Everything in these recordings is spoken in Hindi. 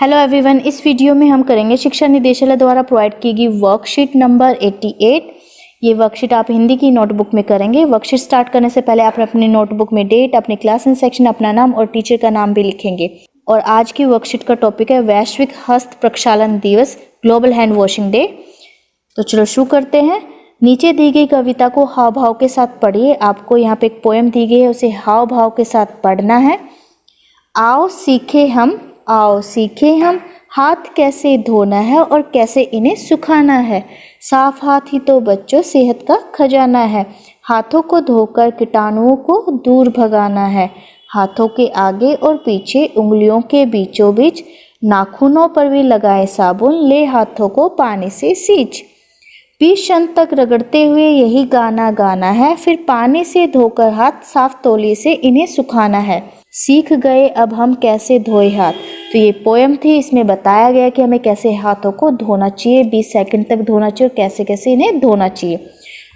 हेलो एवरीवन, इस वीडियो में हम करेंगे शिक्षा निदेशालय द्वारा प्रोवाइड की गई वर्कशीट नंबर 88। ये वर्कशीट आप हिंदी की नोटबुक में करेंगे। वर्कशीट स्टार्ट करने से पहले आप अपनी नोटबुक में डेट, अपनी क्लास एंड सेक्शन, अपना नाम और टीचर का नाम भी लिखेंगे। और आज की वर्कशीट का टॉपिक है वैश्विक हस्त प्रक्षालन दिवस, ग्लोबल हैंड वॉशिंग डे। तो चलो शुरू करते हैं। नीचे दी गई कविता को हाव भाव के साथ पढ़िए। आपको यहाँ पे एक पोएम दी गई है, उसे हाव भाव के साथ पढ़ना है। आओ सीखे हम हाथ कैसे धोना है और कैसे इन्हें सुखाना है। साफ हाथ ही तो बच्चों सेहत का खजाना है। हाथों को धोकर कीटाणुओं को दूर भगाना है। हाथों के आगे और पीछे, उंगलियों के बीचों बीच, नाखूनों पर भी लगाए साबुन। ले हाथों को पानी से सींच। 20 क्षण तक रगड़ते हुए यही गाना गाना है। फिर पानी से धोकर हाथ साफ तौलिए से इन्हें सुखाना है। सीख गए अब हम कैसे धोए हाथ। तो ये पोएम थी, इसमें बताया गया कि हमें कैसे हाथों को धोना चाहिए, 20 सेकंड तक धोना चाहिए और कैसे कैसे इन्हें धोना चाहिए।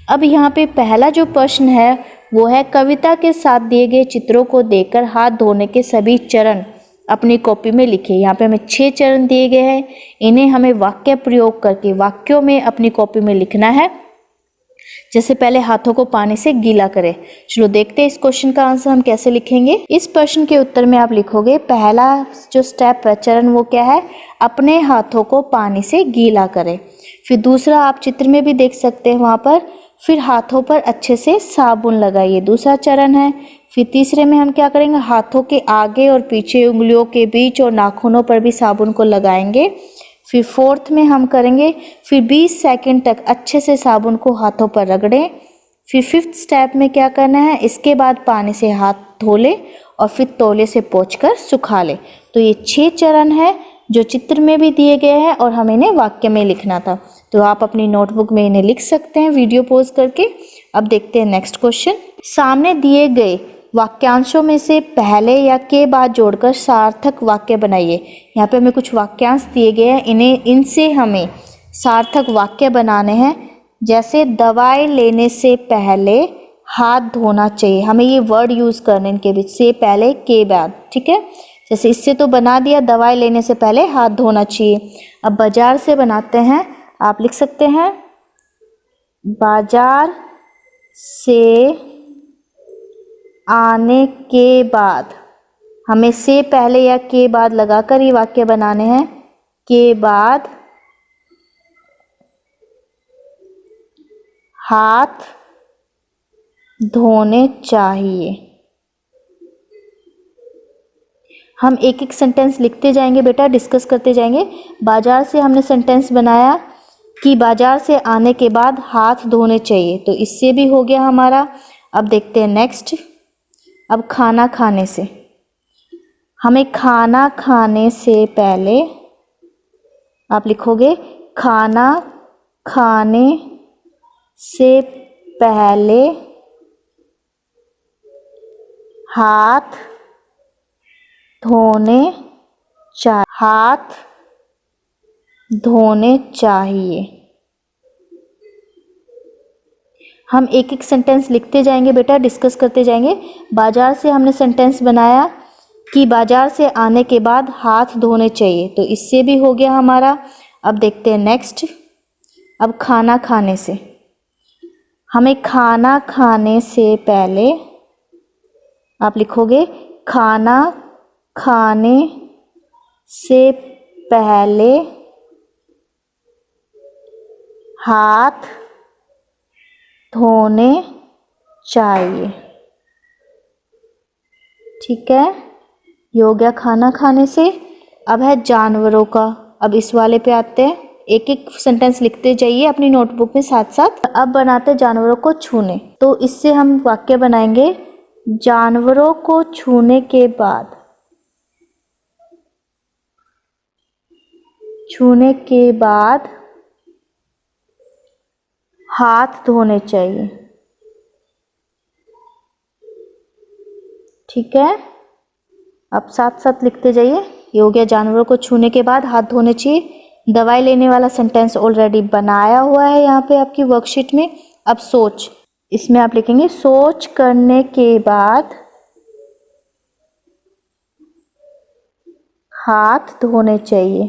अब यहाँ पे पहला जो प्रश्न है वो है, कविता के साथ दिए गए चित्रों को देखकर हाथ धोने के सभी चरण अपनी कॉपी में लिखिए। यहाँ पे हमें 6 चरण दिए गए हैं, इन्हें हमें वाक्य प्रयोग करके वाक्यों में अपनी कॉपी में लिखना है। जैसे पहले हाथों को पानी से गीला करें। चलो देखते हैं इस क्वेश्चन का आंसर हम कैसे लिखेंगे। इस प्रश्न के उत्तर में आप लिखोगे, पहला जो स्टेप है, चरण, वो क्या है, अपने हाथों को पानी से गीला करें। फिर दूसरा आप चित्र में भी देख सकते हैं वहाँ पर, फिर हाथों पर अच्छे से साबुन लगाइए, दूसरा चरण है। फिर तीसरे में हम क्या करेंगे, हाथों के आगे और पीछे, उंगलियों के बीच और नाखूनों पर भी साबुन को लगाएंगे। फिर फोर्थ में हम करेंगे, फिर 20 सेकंड तक अच्छे से साबुन को हाथों पर रगड़ें। फिर फिफ्थ स्टेप में क्या करना है, इसके बाद पानी से हाथ धो ले और फिर तौलिए से पोंछकर सुखा ले। तो ये 6 चरण है जो चित्र में भी दिए गए हैं और हमें इन्हें वाक्य में लिखना था। तो आप अपनी नोटबुक में इन्हें लिख सकते हैं वीडियो पॉज करके। अब देखते हैं नेक्स्ट क्वेश्चन। सामने दिए गए वाक्यांशों में से पहले या के बाद जोड़कर सार्थक वाक्य बनाइए। यहाँ पे हमें कुछ वाक्यांश दिए गए हैं, इनसे हमें सार्थक वाक्य बनाने हैं। जैसे दवाई लेने से पहले हाथ धोना चाहिए, हमें ये वर्ड यूज करने इनके बीच, से पहले के बाद, ठीक है। जैसे इससे तो बना दिया, दवाई लेने से पहले हाथ धोना चाहिए। अब बाजार से बनाते हैं, आप लिख सकते हैं, बाजार से आने के बाद, हमें से पहले या के बाद लगाकर ये वाक्य बनाने हैं। के बाद हाथ धोने चाहिए। हम एक एक सेंटेंस लिखते जाएंगे बेटा, डिस्कस करते जाएंगे। बाजार से हमने सेंटेंस बनाया कि बाजार से आने के बाद हाथ धोने चाहिए, तो इससे भी हो गया हमारा। अब देखते हैं नेक्स्ट। अब खाना खाने से, हमें खाना खाने से पहले, आप लिखोगे, खाना खाने से पहले हाथ धोने हाथ धोने चाहिए। हम एक एक सेंटेंस लिखते जाएंगे बेटा, डिस्कस करते जाएंगे। बाजार से हमने सेंटेंस बनाया कि बाजार से आने के बाद हाथ धोने चाहिए, तो इससे भी हो गया हमारा। अब देखते हैं नेक्स्ट। अब खाना खाने से, हमें खाना खाने से पहले, आप लिखोगे, खाना खाने से पहले हाथ धोने चाहिए, ठीक है। ये हो गया खाना खाने से। अब है जानवरों का। अब इस वाले पे आते हैं, एक एक सेंटेंस लिखते जाइए अपनी नोटबुक में साथ साथ। अब बनाते हैं जानवरों को छूने, तो इससे हम वाक्य बनाएंगे, जानवरों को छूने के बाद हाथ धोने चाहिए, ठीक है। अब साथ साथ लिखते जाइए। ये हो गया, जानवरों को छूने के बाद हाथ धोने चाहिए। दवाई लेने वाला सेंटेंस ऑलरेडी बनाया हुआ है यहाँ पे आपकी वर्कशीट में। अब सोच, इसमें आप लिखेंगे, सोच करने के बाद हाथ धोने चाहिए।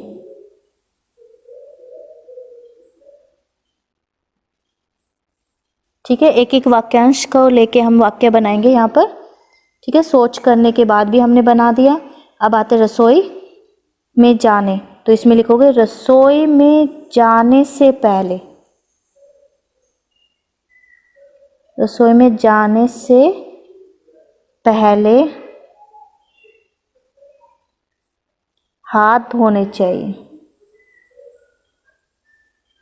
ठीक है, एक एक वाक्यांश को लेके हम वाक्य बनाएंगे यहाँ पर। ठीक है, सोच करने के बाद भी हमने बना दिया। अब आते रसोई में जाने, तो इसमें लिखोगे रसोई में जाने से पहले। रसोई में जाने से पहले हाथ धोने चाहिए।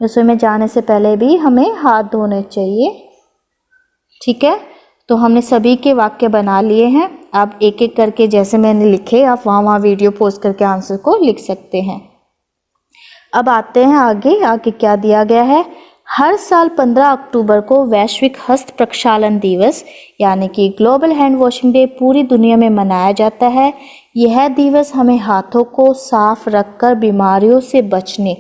रसोई में जाने से पहले भी हमें हाथ धोने चाहिए। ठीक है, तो हमने सभी के वाक्य बना लिए हैं। आप एक एक करके जैसे मैंने लिखे आप वहाँ वीडियो पोस्ट करके आंसर को लिख सकते हैं। अब आते हैं आगे क्या दिया गया है। हर साल 15 अक्टूबर को वैश्विक हस्त प्रक्षालन दिवस यानी कि ग्लोबल हैंड वॉशिंग डे पूरी दुनिया में मनाया जाता है। यह दिवस हमें हाथों को साफ रखकर बीमारियों से बचने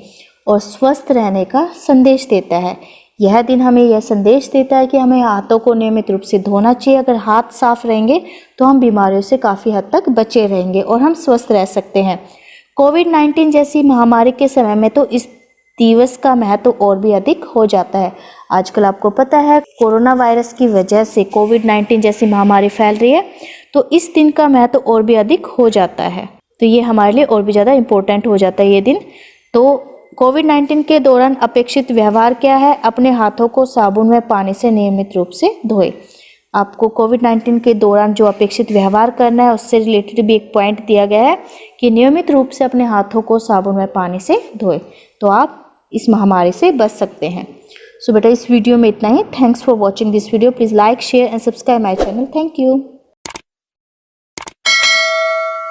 और स्वस्थ रहने का संदेश देता है। यह दिन हमें यह संदेश देता है कि हमें हाथों को नियमित रूप से धोना चाहिए। अगर हाथ साफ रहेंगे तो हम बीमारियों से काफ़ी हद तक बचे रहेंगे और हम स्वस्थ रह सकते हैं। कोविड-19 जैसी महामारी के समय में तो इस दिवस का महत्व और भी अधिक हो जाता है। आजकल आपको पता है कोरोना वायरस की वजह से कोविड-19 जैसी महामारी फैल रही है, तो इस दिन का महत्व और भी अधिक हो जाता है। तो ये हमारे लिए और भी ज़्यादा इम्पोर्टेंट हो जाता है ये दिन। तो कोविड-19 के दौरान अपेक्षित व्यवहार क्या है? अपने हाथों को साबुन व पानी से नियमित रूप से धोएं। आपको कोविड-19 के दौरान जो अपेक्षित व्यवहार करना है उससे रिलेटेड भी एक पॉइंट दिया गया है कि नियमित रूप से अपने हाथों को साबुन व पानी से धोएं, तो आप इस महामारी से बच सकते हैं। सो बेटा इस वीडियो में इतना ही। Thanks for watching this video. Please like share and subscribe my channel. Thank you.